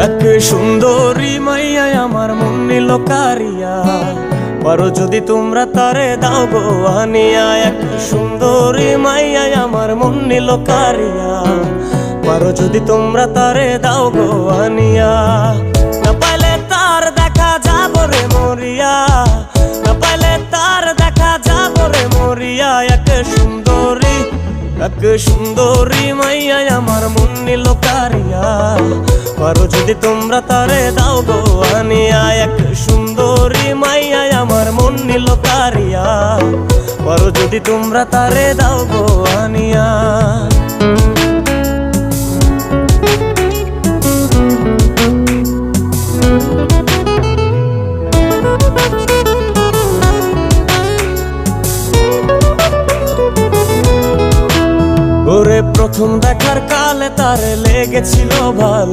এক সুন্দরী মাইয়া আমার মন নিল কারিয়া, পারো যদি তোমরা তারে দাও গো আনিয়া। এক সুন্দরী মাইয়া আমার মন নিল কারিয়া, পারো যদি তোমরা তারে দাও গো আনিয়া। না পাইলে তার দেখা যাব রে মরিয়া, না পাইলে তার দেখা যাব রে মরিয়া। এক সুন্দরী মাইয়া আমার মন নিল কারিয়া, পারো যদি তোমরা তারে দাও গো আনিয়া। এক সুন্দরী মাইয়া আমার মন নিল কারিয়া, পারো যদি তোমরা তারে দাও গো আনিয়া। ওরে প্রথম দেখার কালে তারে লেগেছিল ভালো,